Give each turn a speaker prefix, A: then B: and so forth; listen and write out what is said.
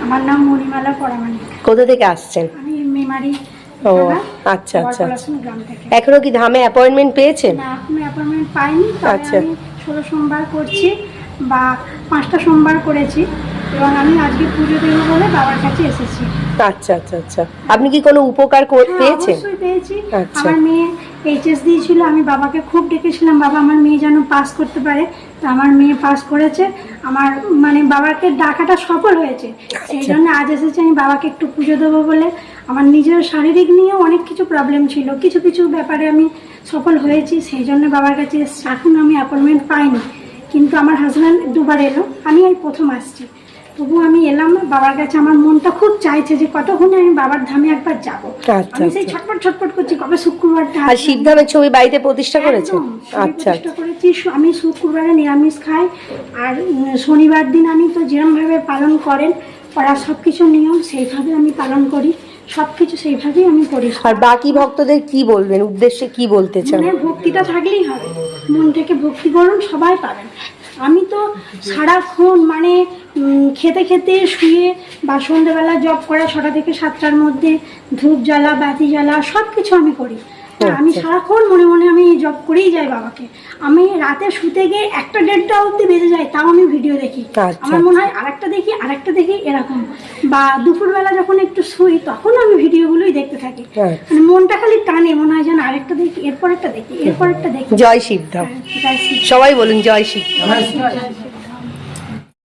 A: আমার নাম মণিমালা পরামানিক।
B: কোথা থেকে আসছেন?
A: আমি মেমারি।
B: ও আচ্ছা আচ্ছা, এখনো কি ধামে অ্যাপয়েন্টমেন্ট পেয়েছেন?
A: না, এখনো অ্যাপয়েন্টমেন্ট পাইনি।
B: আচ্ছা,
A: আমি 16 সোমবার করছি বা 5টা সোমবার করেছি এবং আমি আজকে পুজো দেবো বলে বাবার কাছে এসেছি।
B: আচ্ছা আচ্ছা আচ্ছা, আপনি কি কোনো উপকার পেয়েছেন?
A: অবশ্যই পেয়েছি।
B: আচ্ছা,
A: আমার মেয়ে এইচএস দিয়েছিল, আমি বাবাকে খুব ডেকেছিলাম বাবা আমার মেয়ে যেন পাস করতে পারে, তো আমার মেয়ে পাস করেছে। আমার মানে বাবাকে ডাকাটা সফল হয়েছে, সেই জন্য আজ এসেছি আমি বাবাকে একটু পুজো দেবো বলে। আমার নিজের শারীরিক নিয়েও অনেক কিছু প্রবলেম ছিল, কিছু কিছু ব্যাপারে আমি সফল হয়েছি, সেই জন্য বাবার কাছে এসেছি। এখন আমি অ্যাপয়েন্টমেন্ট পাইনি, কিন্তু আমার হাজব্যান্ড দুবার এলো, আমি এই প্রথম আসছি, তবু আমি এলাম বাবার কাছে। আমার মনটা খুব চাইছে যে কতক্ষণে আমি বাবার ধামে একবার যাবো। আমি সেই ছটপট ছটপট করছি কবে শুক্রবারটা।
B: আর শিবধামের ছবি বাড়িতে প্রতিষ্ঠা করেছেন? আচ্ছা,
A: প্রতিষ্ঠা করেছি। আমি শুক্রবারে নিরামিষ খাই, আর শনিবার দিন আমি তো যেরকমভাবে পালন করেন ওরা সব কিছু নিয়ম সেইভাবে আমি পালন করি, সব কিছু সেইভাবেই আমি করি।
B: আর বাকি ভক্তদের কি বলবেন, উদ্দেশ্যে কি বলতে চান?
A: ভক্তিটা থাকলেই হবে, মন থেকে ভক্তি করুন, সবাই পাবেন। আমি তো সারাক্ষণ মানে খেতে খেতে শুয়ে বা সন্ধ্যেবেলা জব করে 6টা থেকে 7টার মধ্যে ধূপ জ্বালা বাতি জ্বালা সব কিছু আমি করি। আমি সারাক্ষণ মনে মনে আমি জব করেই যাই বাবাকে। আমি রাতে শুতে গিয়ে 1টা 1:30টা অবধি বেজে যায়, তাও আমি ভিডিও দেখি। আমার মনে হয় আরেকটা দেখি এরকম। বা দুপুরবেলা যখন একটু শুই তখন আমি ভিডিওগুলোই দেখতে থাকি, মানে মনটা খালি টানে, মনে হয় যেন আরেকটা দেখি, এরপর একটা দেখি, এরপর একটা দেখি।
B: জয় শিবধাম,
A: জয় শিব।
B: সবাই বলুন জয় শিবধাম।